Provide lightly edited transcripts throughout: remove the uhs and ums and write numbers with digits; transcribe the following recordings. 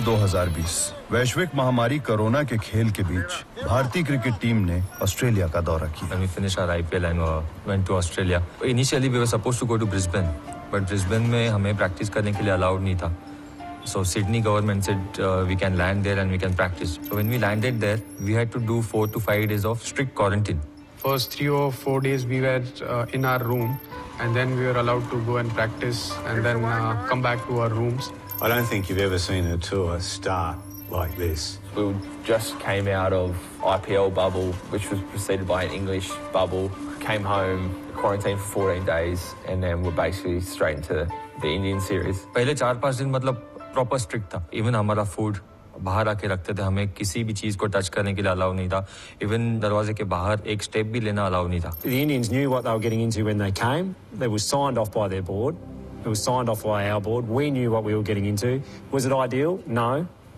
दिसंबर 2020 वैश्विक महामारी कोरोना के खेल के बीच भारतीय क्रिकेट टीम ने ऑस्ट्रेलिया का दौरा किया। We finished our IPL and went to Australia. Initially we were supposed to go to Brisbane, but Brisbane में हमें practice करने के लिए allowed नहीं था. So Sydney government said we can land there and we can practice. So when we landed there, we had to do 4 to 5 days of strict quarantine. First 3 or 4 days we were in our room, and then we were allowed to go and practice and then come back to our rooms. I don't think you've ever seen a tour start like this. We just came out of IPL bubble, which was preceded by an English bubble. Came home, quarantined for 14 days, and then we're basically straight into the Indian series. पहले 4-5 दिन मतलब proper strict था. Even हमारा food बाहर आके रखते थे. हमें किसी भी चीज को टच करने के लिए अलाउ नहीं था. इवन दरवाजे के बाहर एक स्टेप भी लेना अलाउ नहीं था. The Indians knew what they were getting into when they came. They were signed off by their board. It was signed off by our board. We knew what we were getting into. Was it ideal? No,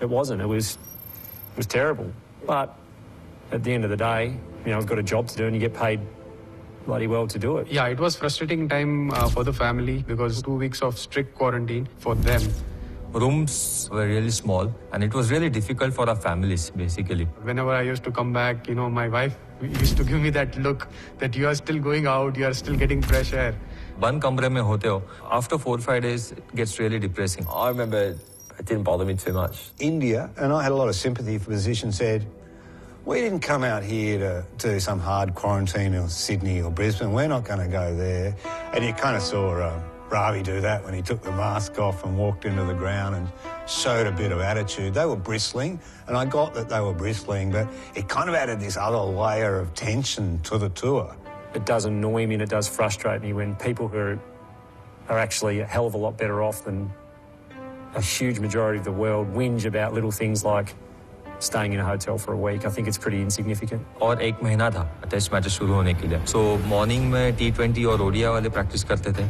it wasn't. It was terrible. But at the end of the day, you know, I've got a job to do and you get paid bloody well to do it. Yeah, it was frustrating time for the family because 2 weeks of strict quarantine for them. Rooms were really small and it was really difficult for our families basically. Whenever I used to come back, you know, my wife used to give me that look that you are still going out, you are still getting fresh air. बंद कमरे में होते हो. After 4-5 days, it gets really depressing. I remember it didn't bother me too much. India, and I had a lot of sympathy for the position, said, we didn't come out here to do some hard quarantine in Sydney or Brisbane. We're not going to go there. And you kind of saw Ravi do that when he took the mask off and walked into the ground and showed a bit of attitude. They were bristling, and I got that they were bristling, but it kind of added this other layer of tension to the tour. It does annoy me and it does frustrate me when people who are actually a hell of a lot better off than a huge majority of the world whinge about little things like staying in a hotel for a week. I think it's pretty insignificant. और 1 महीना था test matches शुरू होने के लिए. So morning में T20 और ODI वाले प्रैक्टिस करते थे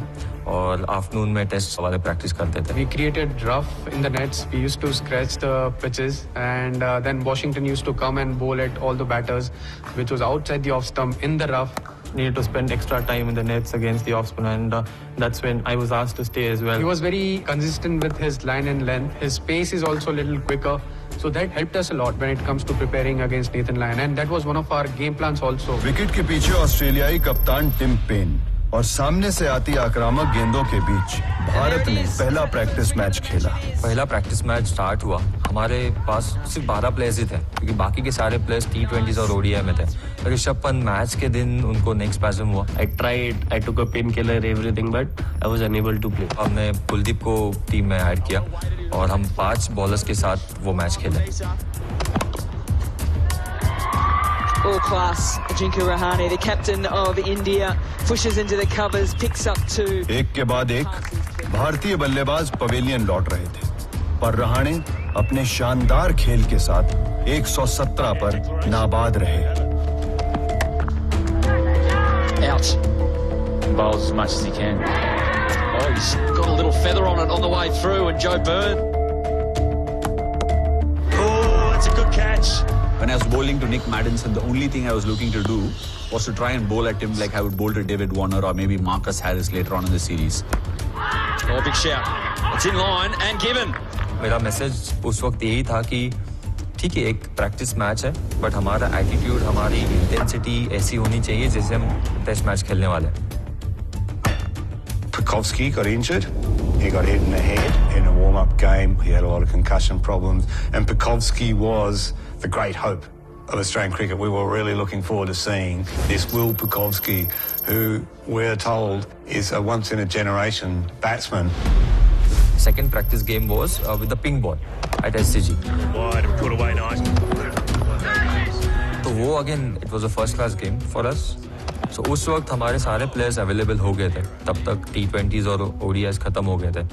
और आफ्टरनून में टेस्ट वाले प्रैक्टिस करते थे. We created rough in the nets. We used to scratch the pitches, and then Washington used to come and bowl at all the batters, which was outside the off stump in the rough. Needed to spend extra time in the nets against the off spinner, and that's when I was asked to stay as well. He was very consistent with his line and length. His pace is also a little quicker, so that helped us a lot when it comes to preparing against Nathan Lyon, and that was one of our game plans also. Wicket के पीछे ऑस्ट्रेलियाई कप्तान Tim Paine और सामने से आती आक्रामक गेंदों के बीच भारत ने पहला प्रैक्टिस मैच खेला. पहला प्रैक्टिस मैच स्टार्ट हुआ. हमारे पास सिर्फ 12 प्लेयर्स ही थे क्योंकि बाकी के सारे प्लेयर्स T20s और ओडीआई में थे. ऋषभ पंत मैच के दिन उनको नेक स्पैज़म हुआ. I took a painkiller, everything, but I was unable to play. हमने कुलदीप को टीम में ऐड किया और हम 5 बॉलर्स के साथ वो मैच खेले. All class, Ajinkya Rahane, the captain of India, pushes into the covers, picks up 2. एक के बाद एक भारतीय बल्लेबाज पवेलियन लौट रहे थे, पर रहाणे अपने शानदार खेल के साथ 117 पर नाबाद रहे. Out. Bowls as much as he can. Oh, he's got a little feather on it on the way through, and Joe Byrne. Oh, that's a good catch. When I was bowling to Nick Maddinson, the only thing I was looking to do was to try and bowl at him like I would bowl to David Warner or maybe Marcus Harris later on in the series. Oh, big shout. It's in line and given. मेरा message उस वक्त यही था कि ठीक है एक practice match है, बट हमारा एटीट्यूड, हमारी इंटेंसिटी ऐसी होनी चाहिए जैसे हम टेस्ट मैच खेलने वाले हैं. Pucovski got injured. He got hit in the head in a warm-up game. He had a lot of concussion problems. And Pucovski was the great hope of Australian cricket. We were really looking forward to seeing this Will Pucovski, who we're told is a once-in-a-generation batsman. Second practice game was with the pink ball at SCG. Wide and put away nice. तो वो again it was a first-class game for us. So उस वक्त हमारे सारे players available हो गए थे. तब तक T20s और ODIs खत्म हो गए थे.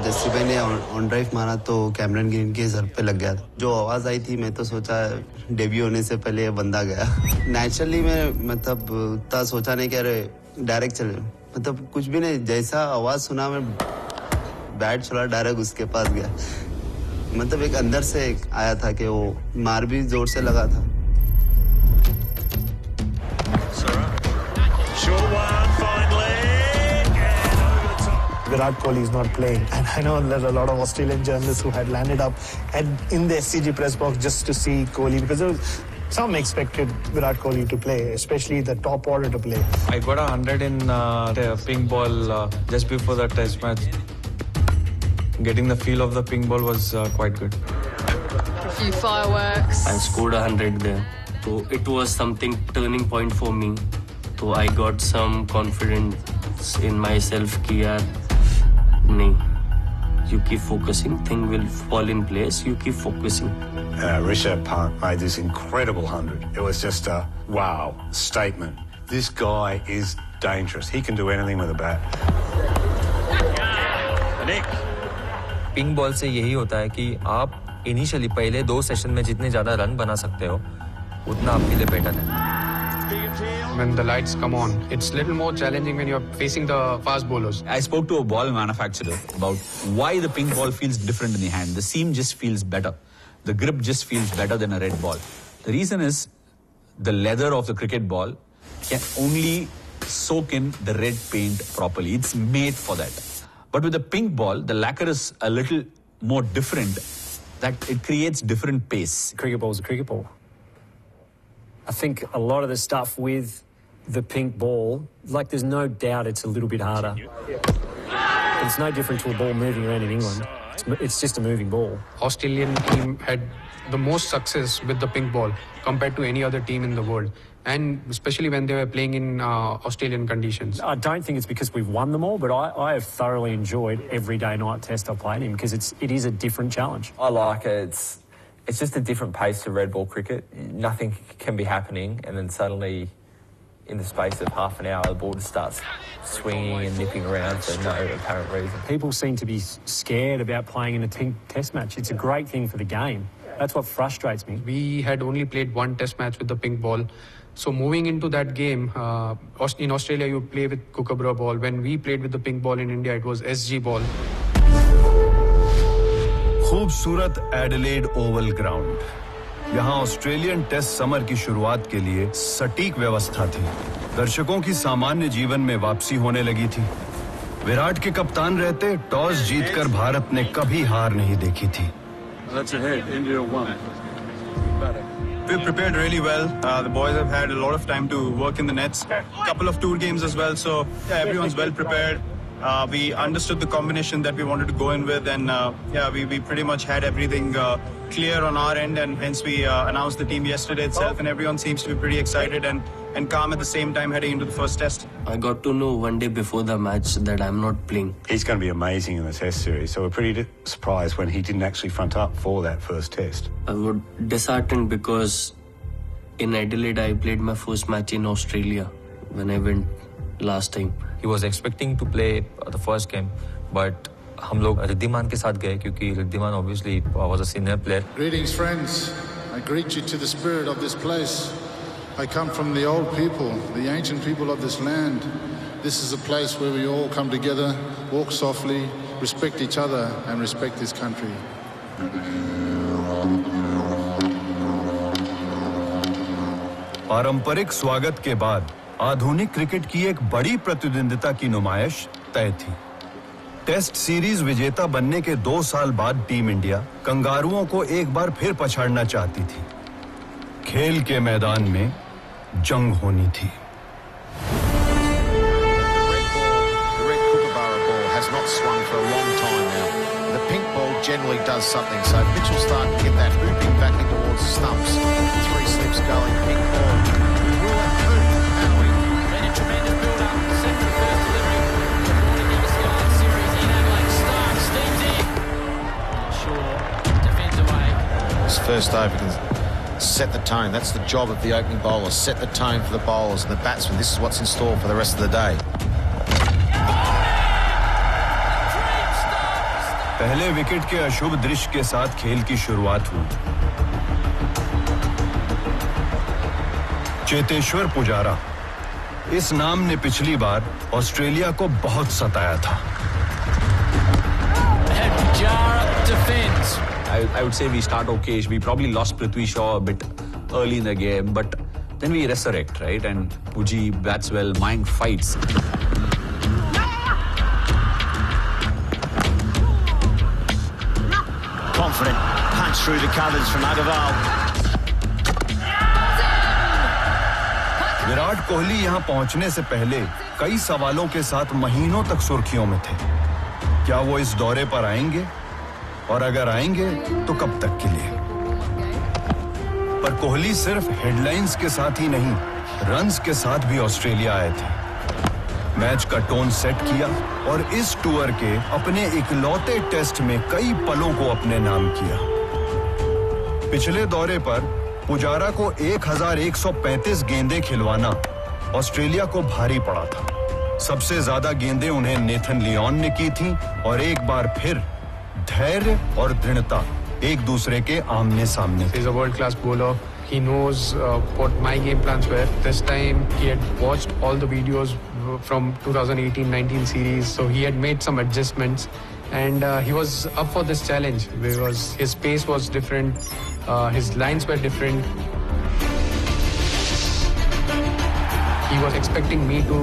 जस्सी भाई ने ऑन ड्राइव मारा तो कैमरन ग्रीन के सर पे लग गया. जो आवाज आई थी मैं तो सोचा डेब्यू होने से पहले ये बंदा गया. नेचुरली मैं मतलब उतना सोचा नहीं कि अरे डायरेक्ट चले, मतलब कुछ भी नहीं. जैसा आवाज सुना मैं बैट चला डायरेक्ट उसके पास गया. मतलब एक अंदर से आया था कि वो मार भी जोर से लगा था. Virat Kohli is not playing. And I know there's a lot of Australian journalists who had landed up in the SCG press box just to see Kohli, because some expected Virat Kohli to play, especially the top order to play. I got 100 in the pink ball just before the test match. Getting the feel of the pink ball was quite good. A few fireworks. I scored 100 there. So it was something turning point for me. So I got some confidence in myself कि यार नहीं, you keep focusing, thing will fall in place, you keep focusing. Rishabh Pant made this incredible 100. It was just a wow statement. This guy is dangerous. He can do anything with a bat. Pink ball से यही होता है कि आप initially पहले 2 session में जितने ज्यादा रन बना सकते हो उतना आपके लिए बेटर है. When the lights come on, it's a little more challenging when you're facing the fast bowlers. I spoke to a ball manufacturer about why the pink ball feels different in the hand. The seam just feels better. The grip just feels better than a red ball. The reason is the leather of the cricket ball can only soak in the red paint properly. It's made for that. But with the pink ball, the lacquer is a little more different, that it creates different pace. Cricket ball is a cricket ball. I think a lot of the stuff with the pink ball, like there's no doubt it's a little bit harder. But it's no different to a ball moving around in England. It's just a moving ball. Australian team had the most success with the pink ball compared to any other team in the world. And especially when they were playing in Australian conditions. I don't think it's because we've won them all, but I have thoroughly enjoyed every day night test I played in because it is a different challenge. I like it. It's just a different pace to red ball cricket. Nothing can be happening, and then suddenly, in the space of half an hour, the ball just starts swinging and nipping around for no apparent reason. People seem to be scared about playing in a team test match. It's a great thing for the game. That's what frustrates me. We had only played 1 test match with the pink ball. So moving into that game, in Australia you play with Kookaburra ball. When we played with the pink ball in India, it was SG ball. खूबसूरत Adelaide Oval ground. यहाँ Australian test summer की शुरुआत के लिए सटीक व्यवस्था थी. दर्शकों की सामान्य जीवन में वापसी होने लगी थी. विराट के कप्तान रहते टॉस जीतकर भारत ने कभी हार नहीं देखी थी. We've prepared really well. The boys have had a lot of time to work in the nets. Couple of tour games as well. So yeah, everyone's well prepared. We understood the combination that we wanted to go in with, and we pretty much had everything clear on our end, and hence we announced the team yesterday itself, and everyone seems to be pretty excited and calm at the same time heading into the first test. I got to know one day before the match that I'm not playing. He's going to be amazing in the test series, so we're pretty surprised when he didn't actually front up for that first test. I was disheartened because in Adelaide I played my first match in Australia when I went last time. He was expecting to play the first game, but हम लोग रिद्धिमान के साथ गए क्योंकि Riddhiman obviously was a senior player. Greetings, friends. I greet you to the spirit of this place. I come from the old people, the ancient people of this land. This is a place where we all come together, walk softly, respect each other, and respect this country. पारंपरिक स्वागत के बाद आधुनिक cricket की एक बड़ी प्रतिद्वंदिता की नुमाइश तय थी. टेस्ट सीरीज विजेता बनने के 2 साल बाद टीम इंडिया कंगारुओं को एक बार फिर पछाड़ना चाहती थी. खेल के मैदान में जंग होनी थी. The red Kookaburra ball has not swung for a long time now. The pink ball generally does something. So Mitchell starting to get that hooping back in towards the stumps. 3 slips going, pink ball. We will have hoop, and we made a tremendous build-up. Set for the first delivery. The morning New Series in Adelaide. Stark steams in. Shaw defends away. This first over can set the tone. That's the job of the opening bowler. Set the tone for the bowlers and the batsmen. This is what's in store for the rest of the day. पहले wicket के अशुभ दृश्य के साथ खेल की शुरुआत हुई. चेतेश्वर पुजारा, इस नाम ने पिछली बार ऑस्ट्रेलिया को बहुत सताया था. I would say we start okay. We probably lost Prithvi Shaw a bit early in the game, but then we resurrect, right? And Puji bats well, Mayank fights. confident punch through the covers from Agarwal. Virat Kohli यहां पहुंचने से पहले कई सवालों के साथ महीनों तक सुर्खियों में थे। क्या वो इस दौरे पर आएंगे? और अगर आएंगे तो कब तक के लिए? पर कोहली सिर्फ हेडलाइंस के साथ ही नहीं, रन्स के साथ भी ऑस्ट्रेलिया आए थे। मैच का टोन सेट किया और इस टूर के अपने इकलौते टेस्ट में कई पलों को अपने नाम किया। पिछले दौरे पर पुजारा को 1135 गेंदें खिलवाना ऑस्ट्रेलिया को भारी पड़ा था। सबसे ज्यादा गेंदें उन्हें नेथन लियोन ने की थीं और एक बार फिर धैर्य और दृढ़ता एक दूसरे के आमने सामने। He's a world-class bowler. He knows what my game plans were. This time he had watched all the videos from 2018-19 series, so he had made some adjustments, and he was up for this challenge because his pace was different, his lines were different. He was expecting me to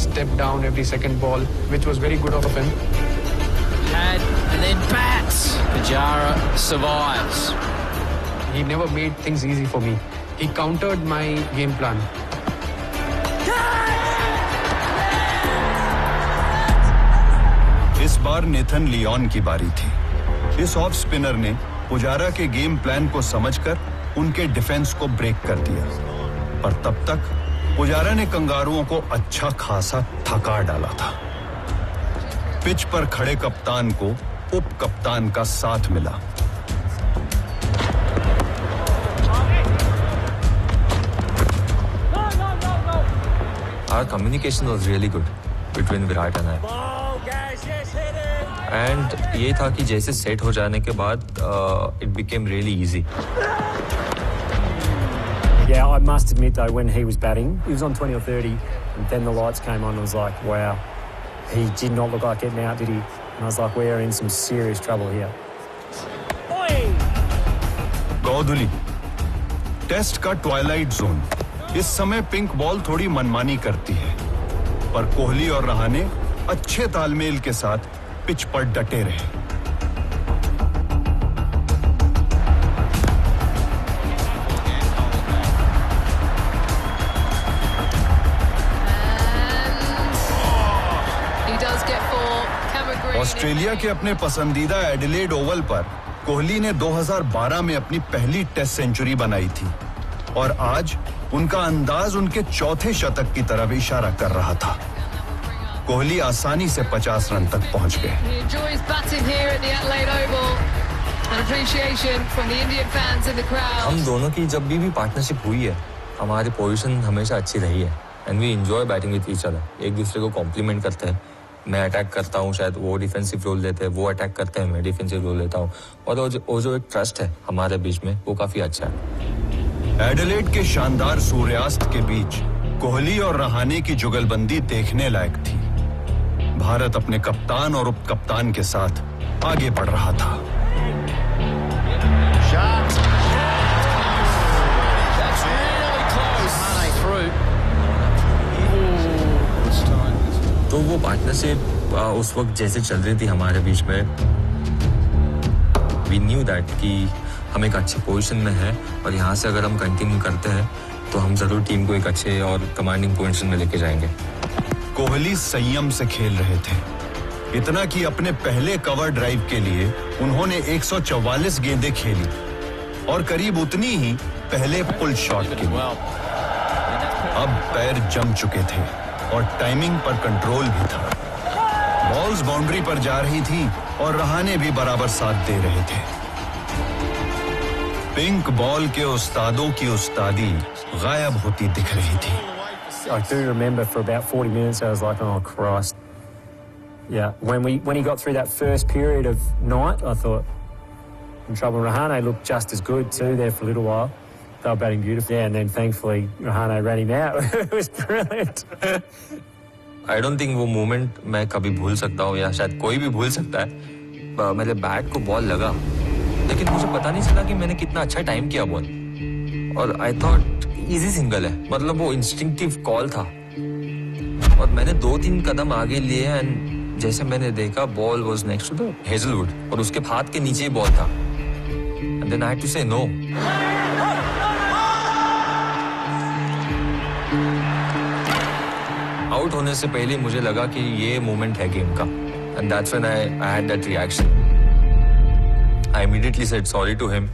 step down every second ball, which was very good of him. And then bats. Pujara survives. He never made things easy for me. He countered my game plan. इस बार Nathan Leone की बारी थी। इस off spinner ने पुजारा के game plan को समझकर उनके डिफेंस को ब्रेक कर दिया, पर तब तक पुजारा ने कंगारुओं को अच्छा खासा थका डाला था। पिच पर खड़े कप्तान को उप कप्तान का साथ मिला। Our communication was really good between Virat and I. And ये था कि जैसे सेट हो जाने के बाद it became really easy. Yeah, I must admit though, when he was batting, he was on 20 or 30, and then the lights came on, and I was like, wow, he did not look like getting out, did he? And I was like, we are in some serious trouble here. गौदुली, test का twilight zone. इस समय pink ball थोड़ी मनमानी करती है, पर कोहली और रहाणे अच्छे तालमेल के साथ पिच पर डटे रहे। ऑस्ट्रेलिया के अपने पसंदीदा एडिलेड ओवल पर कोहली ने 2012 में अपनी पहली टेस्ट सेंचुरी बनाई थी और आज उनका अंदाज उनके चौथे शतक की तरफ इशारा कर रहा था। कोहली आसानी से 50 रन तक पहुंच गए। हम दोनों की जब भी पार्टनरशिप हुई है, हमारी पोजीशन हमेशा अच्छी रही है and we enjoy batting with each other. एक दूसरे को कॉम्प्लीमेंट करते हैं। मैं अटैक करता हूँ, शायद वो डिफेंसिव रोल लेते हैं, वो अटैक करते हैं, मैं डिफेंसिव रोल लेता हूँ, और वो जो एक ट्रस्ट है हमारे बीच में, वो काफी अच्छा है। एडिलेड के शानदार सूर्यास्त के बीच कोहली और रहाणे की जुगलबंदी देखने लायक थी। भारत अपने कप्तान और उप कप्तान के साथ आगे बढ़ रहा था। तो वो पार्टनरशिप उस वक्त जैसे चल रही थी हमारे बीच में, वी न्यू दैट कि हम एक अच्छी पोजीशन में है और यहाँ से अगर हम कंटिन्यू करते हैं तो हम जरूर टीम को एक अच्छे और कमांडिंग पोजीशन में लेके जाएंगे। कोहली संयम से खेल रहे थे, इतना कि अपने पहले कवर ड्राइव के लिए उन्होंने 144 गेंदें खेली और करीब उतनी ही पहले पुल शॉट के लिए। अब पैर जम चुके थे और टाइमिंग पर कंट्रोल भी था। बॉल्स बाउंड्री पर जा रही थी और रहाणे भी बराबर साथ दे रहे थे। पिंक बॉल के उस्तादों की उस्तादी गायब होती दिख रही थी। I do remember for about 40 minutes I was like, oh Christ. Yeah, when he got through that first period of night, I thought, in trouble. Rahane looked just as good too there for a little while. They were batting beautifully, and then thankfully Rahane ran him out. It was brilliant. I don't think वो moment मैं कभी भूल सकता हूँ, या शायद कोई भी भूल सकता है। मेरे बैट को बॉल लगा, लेकिन मुझे पता नहीं चला कि मैंने कितना अच्छा टाइम किया बॉल, और आई थॉट इजी सिंगल है, मतलब वो इंस्टिंक्टिव कॉल था, और मैंने 2-3 कदम आगे लिए एंड जैसे मैंने देखा ball was next to the Hazlewood और उसके हाथ के नीचे ही बॉल था, then I had to say no. Out होने से पहले मुझे लगा कि ये मोमेंट है गेम का, and that's when I had that reaction. I immediately said sorry to him.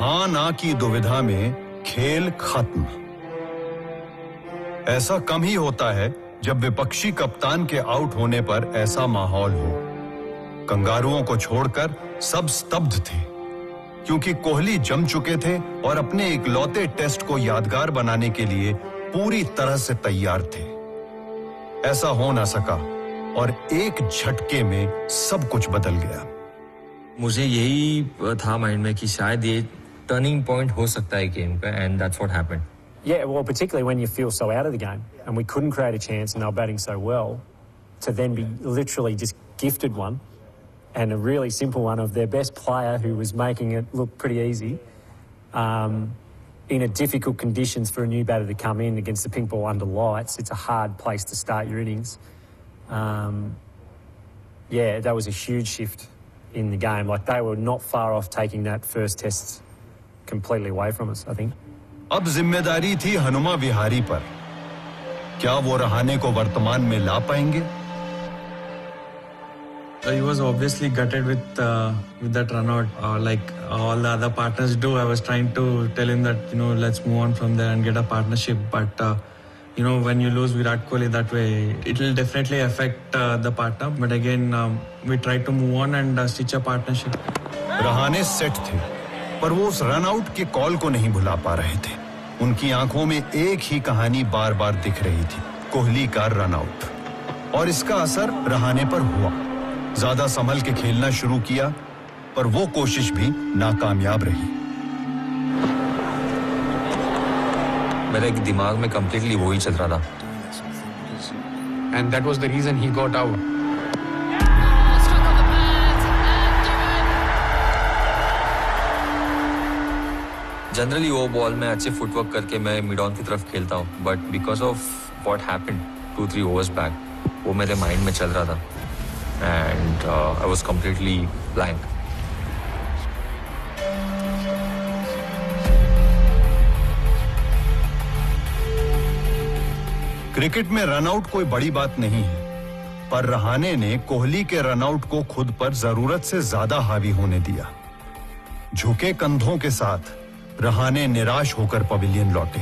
हाँ ना की दुविधा में खेल खत्म। ऐसा कम ही होता है जब विपक्षी कप्तान के आउट होने पर ऐसा माहौल हो। कंगारुओं को छोड़कर सब स्तब्ध थे, क्योंकि कोहली जम चुके थे और अपने इकलौते टेस्ट को यादगार बनाने के लिए पूरी तरह से तैयार थे। ऐसा हो ना सका और एक झटके में सब कुछ बदल गया। मुझे यही था माइंड में कि शायद ये टर्निंग पॉइंट हो सकता है गेम का, and that's what happened. Yeah, well, particularly when you feel so out of the game, and we couldn't create a chance, and they were batting so well, to then be literally just gifted one, and a really simple one of their best player who was making it look pretty easy, in a difficult conditions for a new batter to come in against the pink ball under lights. It's a hard place to start your innings. Yeah, that was a huge shift in the game. Like, they were not far off taking that first test completely away from us, I think. अब जिम्मेदारी थी हनुमा विहारी पर। क्या वो रहाणे को वर्तमान में ला पाएंगे? He was obviously gutted with that run out, like all the other partners do. I was trying to tell him that, let's move on from there and get a partnership. But when you lose Virat Kohli that way, it will definitely affect the partner. But again, we tried to move on and stitch a partnership. Rahane set थे, पर वो उस run out के call को नहीं भुला पा रहे थे। उनकी आंखों में एक ही कहानी बार बार दिख रही थी, कोहली का रन आउट। और इसका असर रहाणे पर हुआ। ज्यादा संभल के खेलना शुरू किया, पर वो कोशिश भी नाकामयाब रही। मेरे दिमाग में कंप्लीटली वही चल रहा था। And that was the reason he got out. Generally वो बॉल में अच्छे फुटवर्क करके मैं मिड ऑन की तरफ खेलता हूँ, but because of what happened 2-3 overs back, वो मेरे माइंड में चल रहा था, and I was completely blank. Cricket में रनआउट कोई बड़ी बात नहीं है, पर रहाणे ने कोहली के रनआउट को खुद पर जरूरत से ज्यादा हावी होने दिया। झुके कंधों के साथ रहाणे निराश होकर पवेलियन लौटे।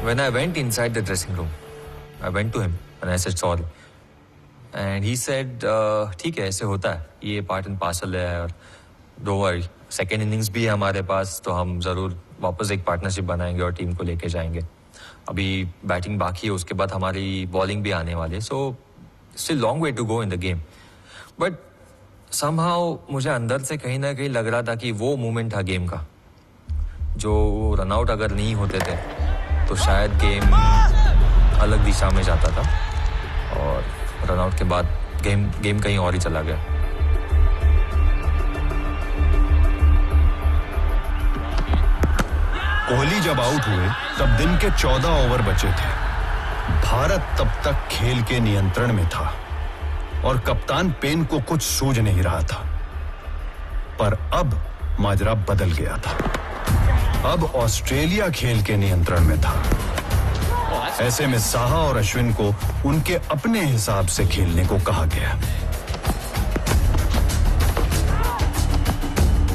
When I went inside the dressing room, I went to him and I said sorry. And he said, ठीक है, ऐसे होता है, ये पार्ट एंड पार्सल है, और don't worry, सेकेंड इनिंग्स भी है हमारे पास, तो हम जरूर वापस एक पार्टनरशिप बनाएंगे और टीम को लेके जाएंगे। अभी बैटिंग बाकी है, उसके बाद हमारी बॉलिंग भी आने वाली है, so still long way to go in the game. But somehow मुझे अंदर से कहीं ना कहीं लग रहा था कि वो मोमेंट था गेम का, जो रनआउट अगर नहीं होते थे तो शायद गेम अलग दिशा में जाता था, और रनआउट के बाद गेम कहीं और ही चला गया। कोहली जब आउट हुए तब दिन के 14 ओवर बचे थे। भारत तब तक खेल के नियंत्रण में था और कप्तान पेन को कुछ सूझ नहीं रहा था, पर अब माजरा बदल गया था। अब ऑस्ट्रेलिया खेल के नियंत्रण में था। ऐसे में साहा और अश्विन को उनके अपने हिसाब से खेलने को कहा गया।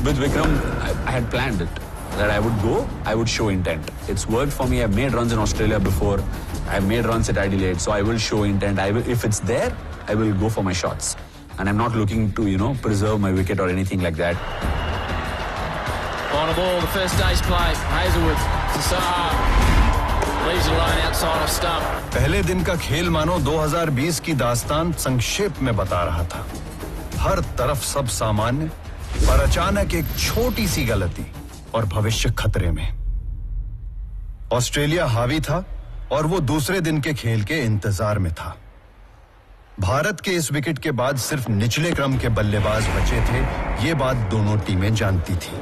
With Vikram, I had planned it. That I would go, I would show intent. It's worked for me. I've made runs in Australia before. I've made runs at Adelaide, so I will show intent. If it's there, I will go for my shots. And I'm not looking to, preserve my wicket or anything like that. On a ball, the first day's play. Hazelwood to Saha. Leaves it alone outside of stump. पहले दिन का खेल मानो 2020 की दास्तान संक्षेप में बता रहा था। हर तरफ सब सामान्य, पर अचानक एक छोटी सी गलती और भविष्य खतरे में। ऑस्ट्रेलिया हावी था और वो दूसरे दिन के खेल के इंतजार में था। भारत के इस विकेट के बाद सिर्फ निचले क्रम के बल्लेबाज बचे थे, ये बात दोनों टीमें जानती थी।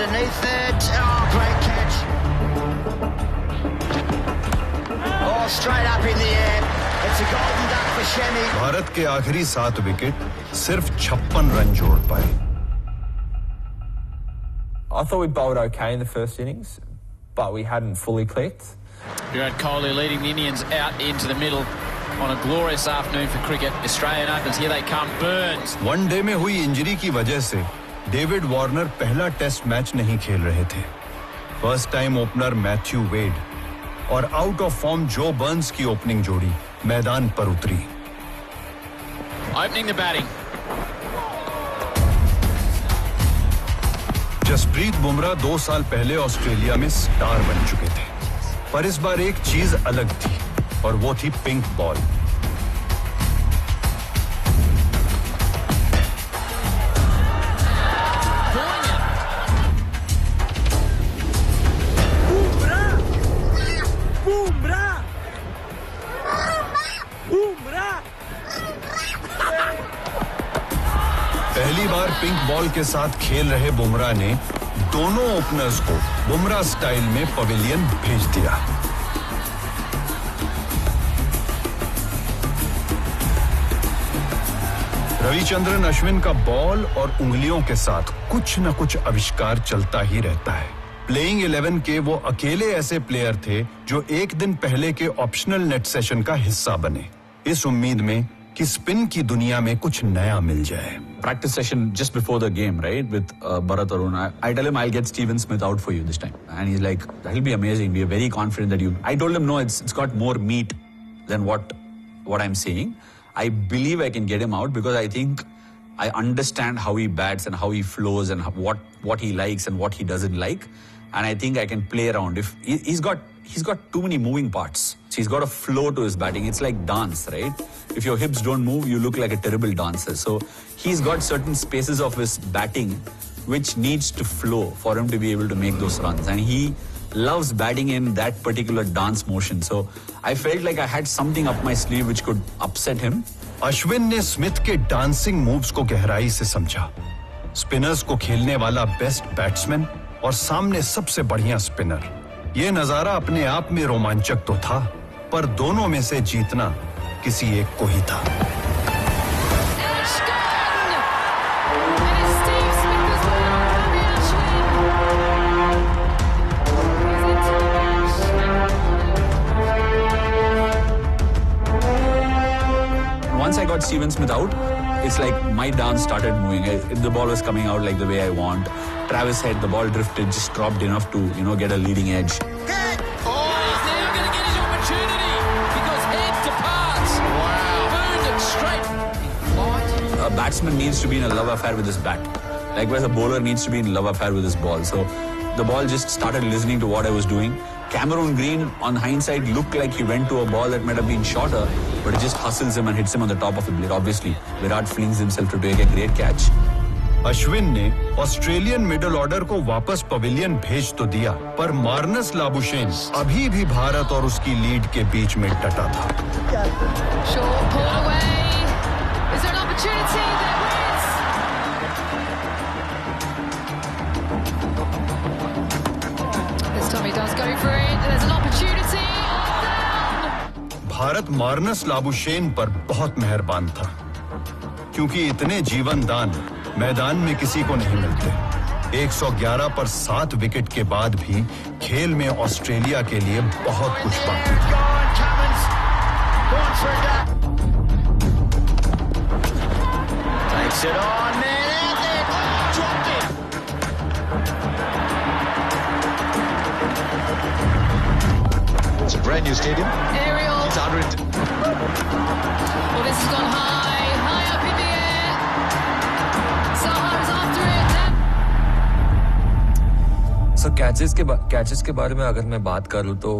underneath it. Oh, great catch. Oh, straight up in the air. It's a golden duck for Shemi. Bharat के आखिरी 7 विकेट सिर्फ 56 रन जोड़ पाए. I thought we bowled okay in the first innings, but we hadn't fully clicked. Virat Kohli leading the Indians out into the middle on a glorious afternoon for cricket. Australian Opens, here they come. Burns. One day में हुई injury की वजह से David Warner पहला test match नहीं खेल रहे थे. First time opener Matthew Wade और आउट ऑफ फॉर्म जो बर्न्स की ओपनिंग जोड़ी मैदान पर उतरी. Opening the batting. Jasprit Bumrah 2 साल पहले ऑस्ट्रेलिया में स्टार बन चुके थे, पर इस बार एक चीज अलग थी और वो थी पिंक बॉल. पहली बार पिंक बॉल के साथ खेल रहे बुमराह ने दोनों ओपनर्स को बुमराह स्टाइल में पवेलियन भेज दिया. रविचंद्रन अश्विन का बॉल और उंगलियों के साथ कुछ न कुछ आविष्कार चलता ही रहता है. प्लेइंग 11 के वो अकेले ऐसे प्लेयर थे जो एक दिन पहले के ऑप्शनल नेट सेशन का हिस्सा बने, इस उम्मीद में कि स्पिन की दुनिया में कुछ नया मिल जाए. Practice session just before the game, right, with Bharat Arun. I tell him I'll get Steven Smith out for you this time, and he's like, "That'll be amazing. We are very confident that you." I told him no, it's got more meat than what I'm saying. I believe I can get him out because I think I understand how he bats and how he flows and what he likes and what he doesn't like, and I think I can play around. If he's got too many moving parts. So he's got a flow to his batting. It's like dance, right? If your hips don't move, you look like a terrible dancer. So he's got certain spaces of his batting which needs to flow for him to be able to make those runs. And he loves batting in that particular dance motion. So I felt like I had something up my sleeve which could upset him. Ashwin ने Smith के dancing moves को गहराई से समझा. Spinners को खेलने वाला best batsman और सामने सबसे बढ़िया स्पिनर. ये नजारा अपने आप में रोमांचक तो था, पर दोनों में से जीतना किसी एक को ही था. Once I got Steven Smith out, it's like my dance started moving. The ball was coming out like the way I want. Travis Head, the ball drifted, just dropped enough to, get a leading edge. Oh, he's now going to get his opportunity because Head departs. Wow. Burned it straight. A batsman needs to be in a love affair with his bat. Likewise, a bowler needs to be in a love affair with his ball. So the ball just started listening to what I was doing. Cameron Green, on hindsight, looked like he went to a ball that might have been shorter, but it just hustles him and hits him on the top of the blade. Obviously, Virat flings himself to take a great catch. Ashwin ने Australian middle order को वापस pavilion भेज तो दिया, पर Marnus Labuschagne अभी भी भारत और उसकी लीड के बीच में डटा था. भारत मार्नस लाबुशेन पर बहुत मेहरबान था, क्योंकि इतने जीवन दान मैदान में किसी को नहीं मिलते. 111 पर 7 विकेट के बाद भी खेल में ऑस्ट्रेलिया के लिए बहुत कुछ बाकी था. It's a brand new stadium. Aerial. It's under it. Well, this has gone high up in the air. Sahar's after it. So catches के बारे में अगर मैं बात करूँ तो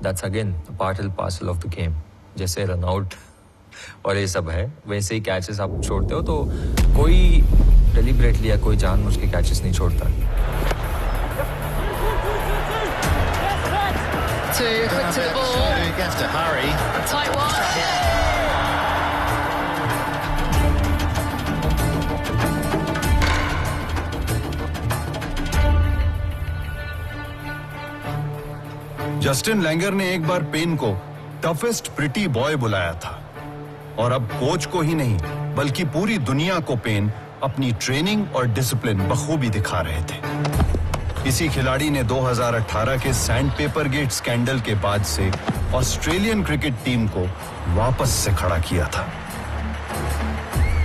that's again part and parcel of the game. जैसे run out और ये सब है, वैसे ही कैचेस आप छोड़ते हो तो कोई डेलिबरेटली या कोई जानबूझ के कैचेस नहीं छोड़ता. Too quick to the ball. Against a hurry. Tight one. Justin Langer ने एक बार पेन को टफेस्ट प्रिटी बॉय बुलाया था और अब कोच को ही नहीं बल्कि पूरी दुनिया को पेन अपनी ट्रेनिंग और डिसिप्लिन बखूबी दिखा रहे थे। इसी खिलाड़ी ने 2018 के सैंडपेपर गेट स्कैंडल के बाद से ऑस्ट्रेलियन क्रिकेट टीम को वापस से खड़ा किया था।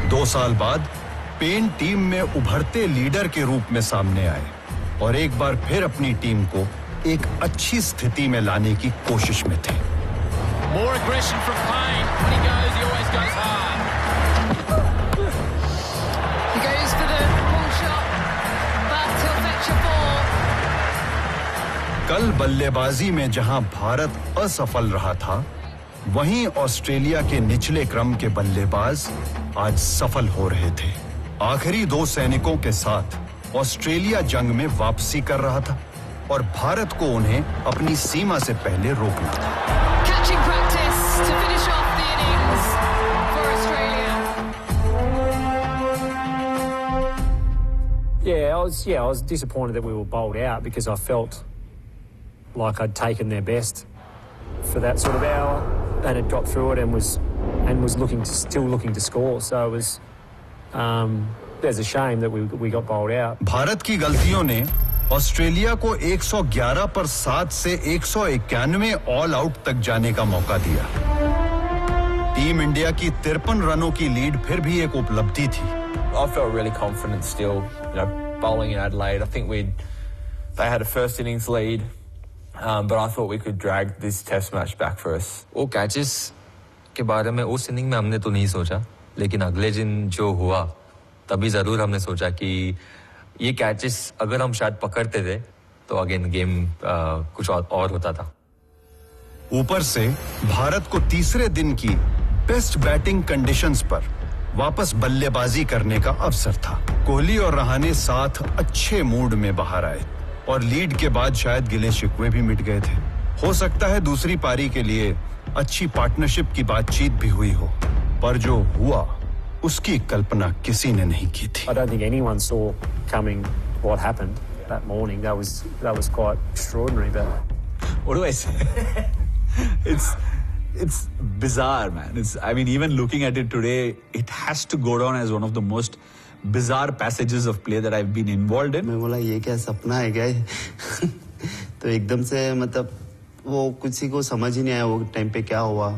2 साल बाद पेन टीम में उभरते लीडर के रूप में सामने आए और एक बार फिर अपनी टीम को एक अच्छी स्थिति में लाने की कोशिश में थे। More aggression from Payne. When he goes, he always goes hard. He goes for the pull shot, but he'll fetch a ball. कल बल्लेबाजी में जहां भारत असफल रहा था, वहीं ऑस्ट्रेलिया के निचले क्रम के बल्लेबाज आज सफल हो रहे थे। आखिरी 2 सैनिकों के साथ ऑस्ट्रेलिया जंग में वापसी कर रहा था और भारत को उन्हें अपनी सीमा से पहले रोकना था। Catching practice to finish off the innings for Australia. I was disappointed that we were bowled out because I felt like I'd taken their best for that sort of hour and had got through it and was still looking to score. So it was there's a shame that we got bowled out. Bharat की गलतियों ने Australia को 111 पर 7 से 191 all out तक जाने का मौका दिया। टीम इंडिया की 53 रनों की लीड फिर भी एक उपलब्धि थी। I felt really confident still, bowling in Adelaide. I think they had a first innings lead, but I thought we could drag this test match back for us. वो catches के बारे में उस इनिंग में हमने तो नहीं सोचा, लेकिन अगले दिन जो हुआ तभी जरूर हमने सोचा कि ये कैचेस अगर हम शायद पकड़ते थे तो अगेन गेम कुछ और होता था। ऊपर से भारत को तीसरे दिन की बेस्ट बैटिंग कंडीशंस पर वापस बल्लेबाजी करने का अवसर था। कोहली और रहाणे साथ अच्छे मूड में बाहर आए और लीड के बाद शायद गिले शिकवे भी मिट गए थे। हो सकता है दूसरी पारी के लिए अच्छी पार्टनरशिप की बातचीत भी हुई हो, पर जो हुआ उसकी कल्पना किसी ने नहीं की थी। I don't think anyone saw coming what happened that morning. That was quite extraordinary. But what do I say? It's bizarre, man. I mean, even looking at it today, it has to go down as one of the most bizarre passages of play that I've been involved in. मैं बोला ये क्या सपना है क्या? तो एकदम से मतलब वो किसी को समझ ही नहीं आया वो टाइम पे क्या हुआ।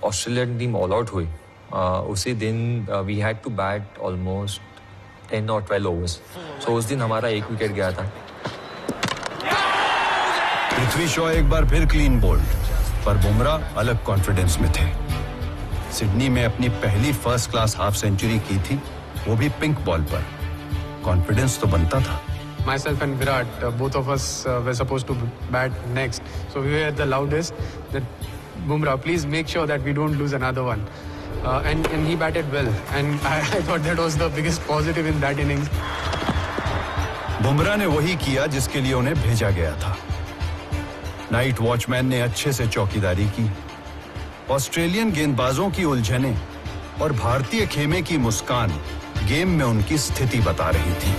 ऑस्ट्रेलियन टीम ऑल आउट हुई। उसी दिन we had to bat almost 10 or 12 overs. So उस दिन हमारा 1 विकेट गया था। पृथ्वी शॉ एक बार फिर क्लीन बोल्ड, पर बुमराह अलग कॉन्फिडेंस में थे। सिडनी में अपनी पहली फर्स्ट क्लास हाफ सेंचुरी की थी, वो भी पिंक बॉल पर। कॉन्फिडेंस तो बनता था। Myself and Virat, both of us were supposed to bat next. So we were the loudest that Bumrah, please make sure that we don't lose another one. And he batted well. And I thought that was the biggest positive in that innings. Bumrah ने वही किया जिसके लिए उन्हें भेजा गया था। Night watchman ने अच्छे से चौकीदारी की। ऑस्ट्रेलियन गेंदबाजों की उलझनें और भारतीय खेमे की मुस्कान गेम में उनकी स्थिति बता रही थी।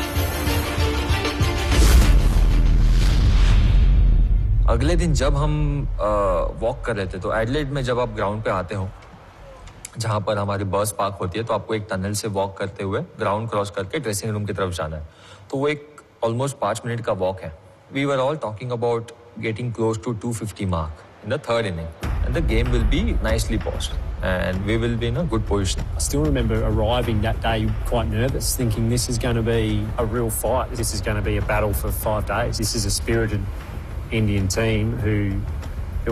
अगले दिन जब हम वॉक कर रहे थे तो एडिलेड में जब आप ग्राउंड पे आते हो जहां पर हमारी बस पार्क होती है तो आपको एक टनल से वॉक करते हुए ग्राउंड क्रॉस करके ड्रेसिंग रूम की तरफ जाना है। तो वो एक ऑलमोस्ट 5 मिनट का वॉक है। We were all talking about getting close to 250 mark in the third inning and the game will be nicely paused and we will be in a good position. I still remember arriving that day quite nervous, thinking this is going to be a real fight. This is going to be a battle for 5 days. This is a spirited Indian team who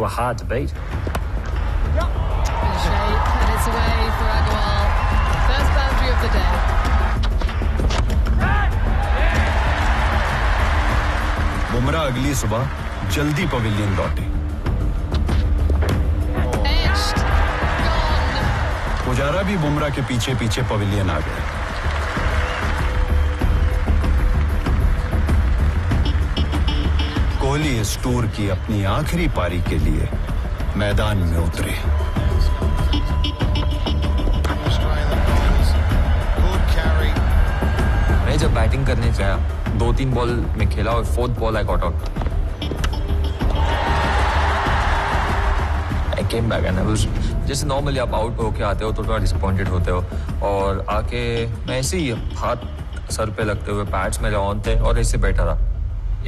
are hard to beat. Shape, and it's away for Agarwal. First boundary of the day. Bumrah अगली सुबह जल्दी pavilion लौटे। पुजारा भी बुमराह के पीछे पीछे pavilion आ गए। कोहली इस टूर की अपनी आखिरी पारी के लिए मैदान में उतरे। मैं जब बैटिंग करने गया 2-3 बॉल में खेला और 4th ball I got out. came back and I was जैसे normally आप आउट होके आते हो तो थोड़ा डिसअपॉइंटेड होते हो और आके मैं ऐसे ही हाथ सर पे लगते हुए पैड्स मेरे ऑन थे और ऐसे बैठा रहा।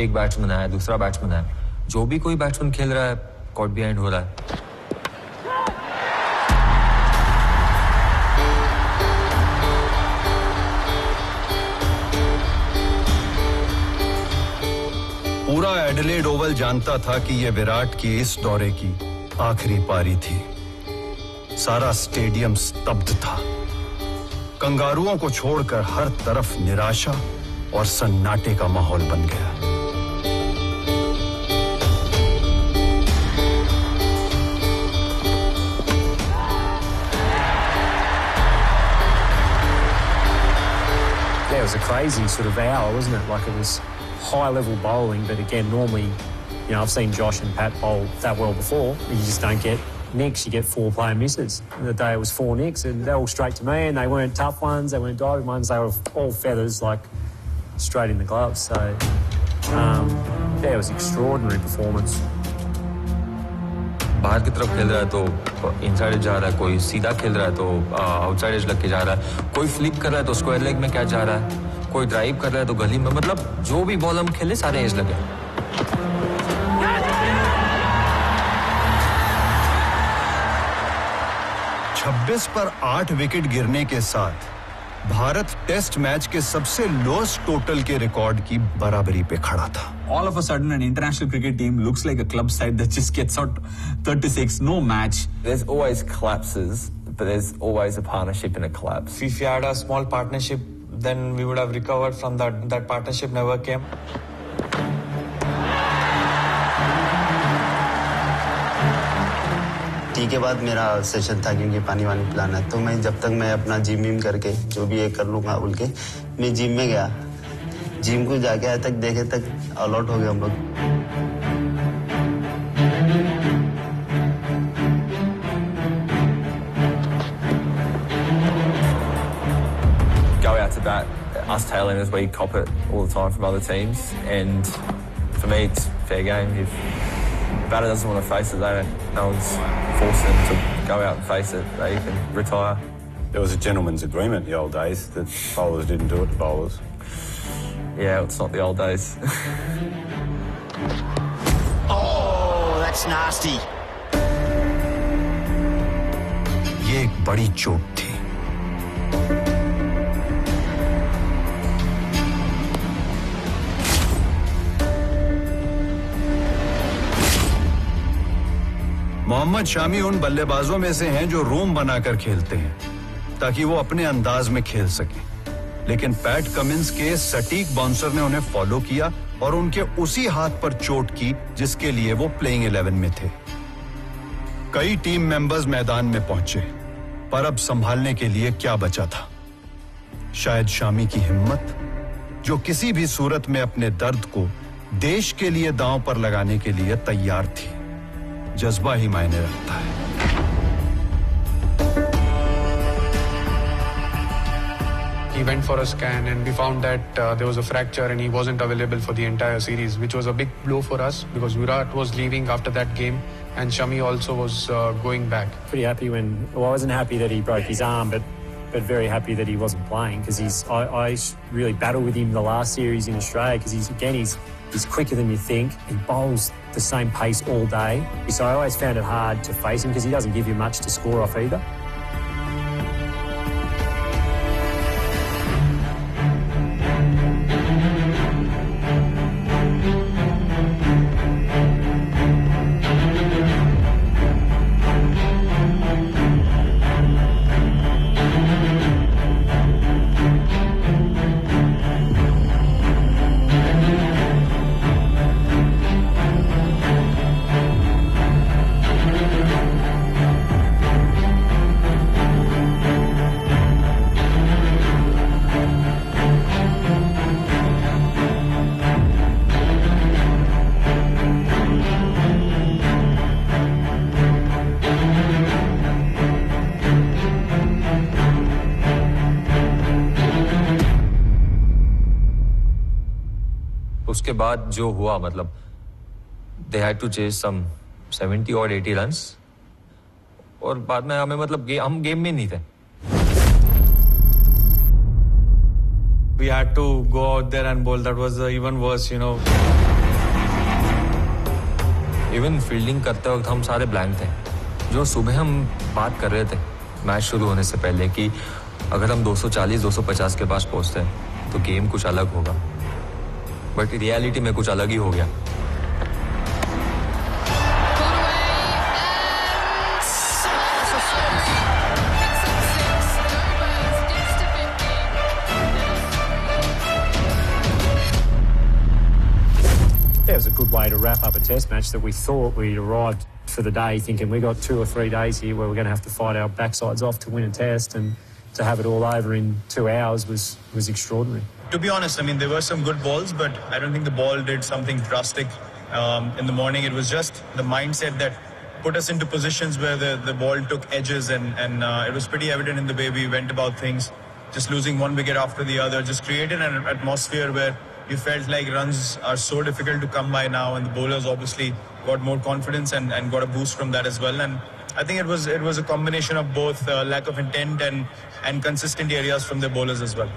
एक बैट्समैन आया, दूसरा बैट्समैन आया, जो भी कोई बैट्समैन खेल रहा है कॉट बिहाइंड हो रहा है। पूरा एडिलेड ओवल जानता था कि यह विराट की इस दौरे की आखिरी पारी थी। सारा स्टेडियम स्तब्ध था। कंगारुओं को छोड़कर हर तरफ निराशा और सन्नाटे का माहौल बन गया। Yeah, it was a crazy sort of hour, wasn't it? Like it was high-level bowling, but again, normally, you know, I've seen Josh and Pat bowl that well before. You just don't get nicks, you get 4 player misses. The day it was 4 nicks, and they're all straight to me, and they weren't tough ones, they weren't diving ones, they were all feathers, like straight in the gloves. So, yeah, it was extraordinary performance. बाहर की तरफ खेल रहा है तो inside जा रहा है, कोई सीधा खेल रहा है तो आउटसाइड एज लग के जा रहा है, कोई फ्लिक कर रहा है तो स्क्वायर लेग में कैच जा रहा है, कोई ड्राइव कर रहा है तो गली में, मतलब जो भी बॉल हम खेले सारे एज लगे। छब्बीस पर 8 विकेट गिरने के साथ भारत टेस्ट मैच के सबसे लोएस्ट टोटल के रिकॉर्ड की बराबरी पे खड़ा था। All of a sudden, an international cricket team looks like a club side that just gets out 36, no match. There's always collapses, but there's always a partnership in a collapse. If we had a small partnership, then we would have recovered from that. That partnership never came. T के बाद मेरा session था क्योंकि पानी वानी पिलाना है, तो मैं जब तक मैं अपना जिम विम करके जो भी ये कर लूँगा बोल के मैं जिम में गया। जिम को जाके आए तक देखे तक ऑल आउट हो गए हम लोग। Go out to bat. Us tailenders, we cop it all the time from other teams, and for me, it's fair game. If the batter doesn't want to face it, no one's forcing them to go out and face it. They can retire. There was a gentleman's agreement in the old days that bowlers didn't do it to bowlers. Yeah, it's not the old days. Oh, that's nasty. ये एक बड़ी चोट थी। मोहम्मद शामी उन बल्लेबाजों में से हैं जो रूम बनाकर खेलते हैं ताकि वो अपने अंदाज में खेल सकें, लेकिन पैट कमिंस के सटीक बाउंसर ने उन्हें फॉलो किया और उनके उसी हाथ पर चोट की जिसके लिए वो प्लेइंग 11 में थे। कई टीम मेंबर्स मैदान में पहुंचे, पर अब संभालने के लिए क्या बचा था? शायद शामी की हिम्मत, जो किसी भी सूरत में अपने दर्द को देश के लिए दांव पर लगाने के लिए तैयार थी। जज्बा ही मायने रखता है। He went for a scan and we found that there was a fracture and he wasn't available for the entire series, which was a big blow for us because Virat was leaving after that game and Shami also was going back. Pretty happy I wasn't happy that he broke his arm, but very happy that he wasn't playing because I really battled with him the last series in Australia because he's quicker than you think. He bowls the same pace all day. So I always found it hard to face him because he doesn't give you much to score off either. उसके बाद जो हुआ मतलब they had to chase some 70 or 80 runs और बाद में हमें मतलब हम गेम में नहीं थे. We had to go out there and bowl. That was even worse, you know. Even fielding करते वक्त हम सारे blank थे. जो सुबह हम बात कर रहे थे मैच शुरू होने से पहले कि अगर हम 240-250 के पास पहुंचते हैं तो गेम कुछ अलग होगा. बट रियलिटी में कुछ अलग ही हो गया. It was a good way to wrap up a test match that we thought we'd arrived for the day thinking we got 2 or 3 days here where we're going to have to fight our backsides off to win a test, and to have it all over in 2 hours was extraordinary. To be honest, I mean, there were some good balls, but I don't think the ball did something drastic in the morning. It was just the mindset that put us into positions where the ball took edges, and it was pretty evident in the way we went about things, just losing one wicket after the other, just created an atmosphere where you felt like runs are so difficult to come by now, and the bowlers obviously got more confidence and got a boost from that as well. And I think it was a combination of both lack of intent and consistent areas from the bowlers as well.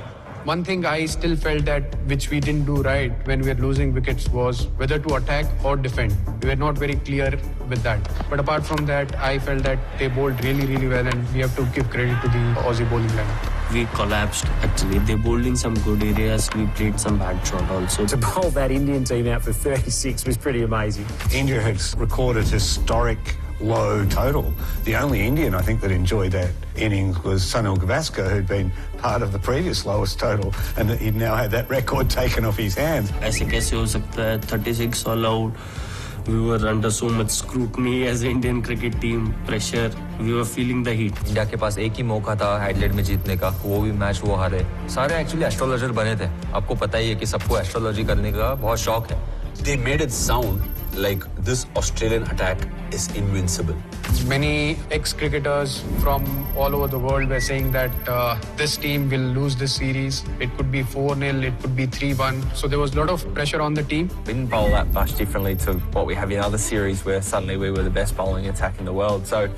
One thing I still felt that which we didn't do right when we were losing wickets was whether to attack or defend. We were not very clear with that. But apart from that, I felt that they bowled really, really well, and we have to give credit to the Aussie bowling lineup. We collapsed actually. They bowled in some good areas. We played some bad shot also. To bowl that Indian team out for 36 was pretty amazing. India had recorded historic low total. The only Indian, I think, that enjoyed that innings was Sunil Gavaskar, who'd been part of the previous lowest total, and that he'd now had that record taken off his hands. ऐसे कैसे हो सकता है? 36 all out. We were under so much scrutiny as an Indian cricket team. Pressure. We were feeling the heat. India के पास एक ही मौका था Adelaide में जीतने का, वो भी मैच वो हारे. सारे एक्चुअली एस्ट्रोलॉजर बने थे. आपको पता ही है कि सबको एस्ट्रोलॉजी करने का बहुत शौक है. They made it sound like this Australian attack is invincible. Many ex-cricketers from all over the world were saying that this team will lose this series. It could be 4-0, it could be 3-1. So there was a lot of pressure on the team. We didn't bowl that much differently to what we have in other series where suddenly we were the best bowling attack in the world. So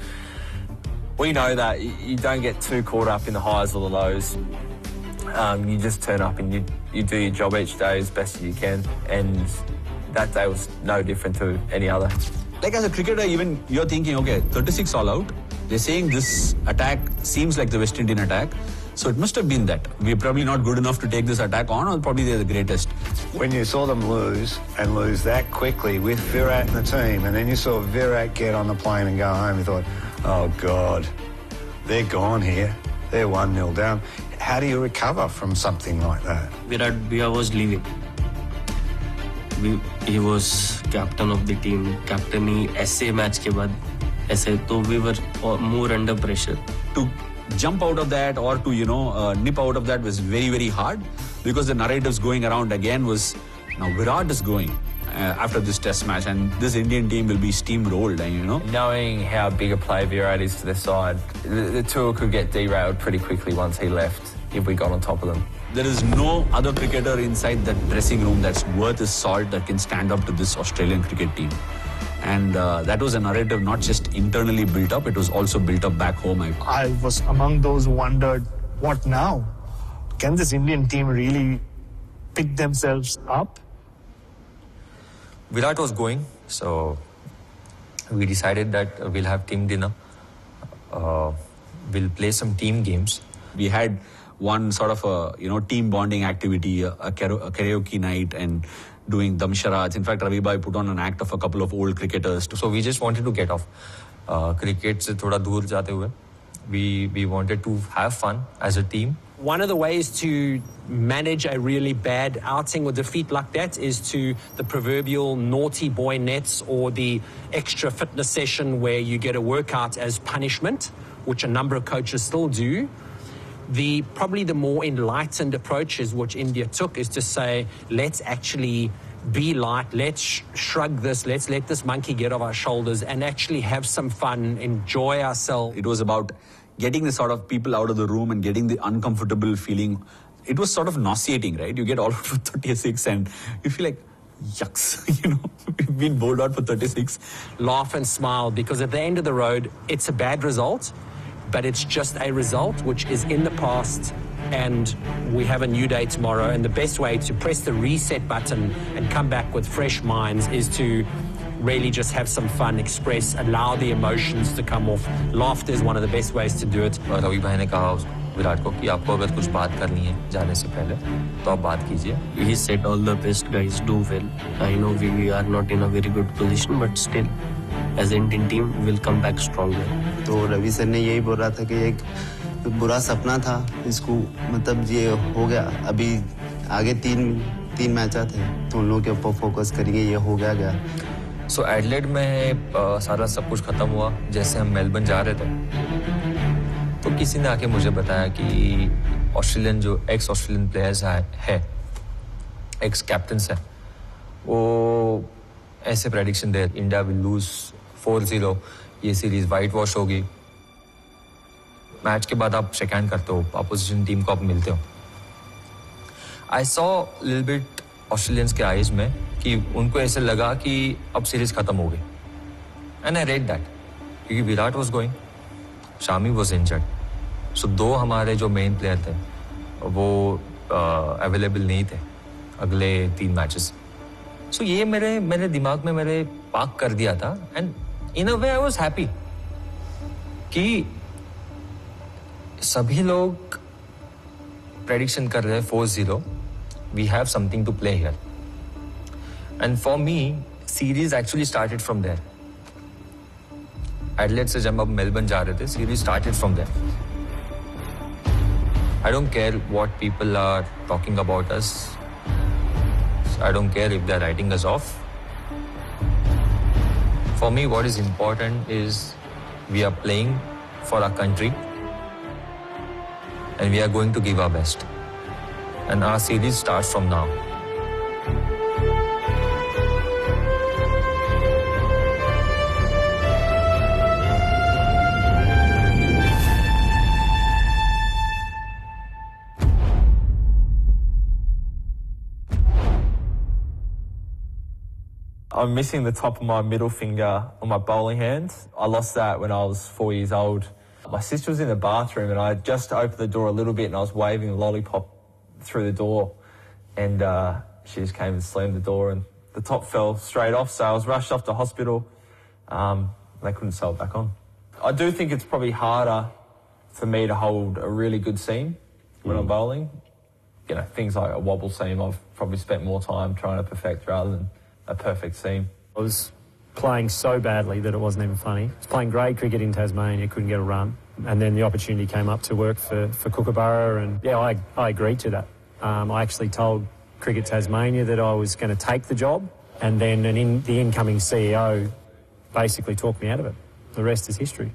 we know that you don't get too caught up in the highs or the lows. You just turn up and you do your job each day as best as you can. And that day was no different to any other. Like as a cricketer, even you're thinking, okay, 36 all out. They're saying this attack seems like the West Indian attack. So it must have been that. We're probably not good enough to take this attack on, or probably they're the greatest. When you saw them lose that quickly with Virat in the team, and then you saw Virat get on the plane and go home, you thought, oh God, they're gone here. They're 1-0 down. How do you recover from something like that? Virat was leaving. He was captain of the team. Captain ऐसे match के बाद ऐसे तो we were more under pressure. To jump out of that or to nip out of that was very, very hard, because the narratives going around again was now Virat is going after this test match, and this Indian team will be steamrolled. And knowing how big a player Virat is to their side, the tour could get derailed pretty quickly once he left if we got on top of them. There is no other cricketer inside that dressing room that's worth his salt that can stand up to this Australian cricket team. And that was a narrative not just internally built up, it was also built up back home. I was among those who wondered, what now? Can this Indian team really pick themselves up? Virat was going, so we decided that we'll have team dinner. We'll play some team games. We had one sort of a team bonding activity, a karaoke night, and doing damsharats. In fact, Ravi Bhai put on an act of a couple of old cricketers. So we just wanted to get off. Cricket se thoda dur jate hue. We wanted to have fun as a team. One of the ways to manage a really bad outing or defeat like that is to the proverbial naughty boy nets, or the extra fitness session where you get a workout as punishment, which a number of coaches still do. Probably the more enlightened approach is what India took, is to say, let's actually be light, let's shrug this, let's let this monkey get off our shoulders and actually have some fun, enjoy ourselves. It was about getting the sort of people out of the room and getting the uncomfortable feeling. It was sort of nauseating, right? You get all of 36 and you feel like, yucks, you know, we've been bowled out for 36. Laugh and smile, because at the end of the road, it's a bad result, but it's just a result which is in the past, and we have a new day tomorrow. And the best way to press the reset button and come back with fresh minds is to really just have some fun, express, allow the emotions to come off. Laughter is one of the best ways to do it. Ravi भाई ने कहा विराट को कि आपको अगर कुछ बात करनी है जाने से पहले तो आप बात कीजिए. He said all the best guys do well. I know we are not in a very good position, but still, as an Indian team, we'll come back stronger. तो रवि सर ने यही बोल रहा था कि एक बुरा सपना था, इसको मतलब ये हो गया. अभी आगे तीन मैच थे तो उन लोगों के ऊपर फोकस करेंगे. ये हो गया. सो एडिलेड में सारा सब कुछ खत्म हुआ. जैसे हम मेलबर्न जा रहे थे तो किसी ने आके मुझे बताया कि ऑस्ट्रेलियन जो एक्स ऑस्ट्रेलियन प्लेयर्स है एक्स कैप्टन्स है, वो ऐसे prediction they India will lose 4-0, ये सीरीज वाइट वॉश होगी. मैच के बाद आप शेक हैंड करते हो, अपोजिशन टीम को आप मिलते हो. I saw little bit Australians के आईज में कि उनको ऐसे लगा कि अब सीरीज खत्म हो गई. एंड आई रेड दैट, क्योंकि Virat was going, Shami was injured. So दो हमारे जो मेन प्लेयर थे वो अवेलेबल नहीं थे अगले 3 मैचेस. सो ये मेरे दिमाग में मेरे पार्क कर दिया था. And in a way I was happy कि सभी लोग प्रेडिक्शन कर रहे हैं 4-0. We have something to play here. And for me series actually started from there. Adelaide से जब हम मेलबर्न जा रहे थे, series started from there. I don't care what people are talking about us. I don't care if they're writing us off. For me, what is important is we are playing for our country and we are going to give our best. And our series starts from now. I'm missing the top of my middle finger on my bowling hand. I lost that when I was 4 years old. My sister was in the bathroom and I just opened the door a little bit and I was waving a lollipop through the door, and she just came and slammed the door and the top fell straight off, so I was rushed off to hospital. They couldn't sew it back on. I do think it's probably harder for me to hold a really good seam when I'm bowling. You know, things like a wobble seam I've probably spent more time trying to perfect rather than a perfect seam. I was playing so badly that it wasn't even funny. I was playing grade cricket in Tasmania, couldn't get a run. And then the opportunity came up to work for Kookaburra, and yeah, I agreed to that. I actually told Cricket Tasmania that I was going to take the job, and then the incoming CEO basically talked me out of it. The rest is history.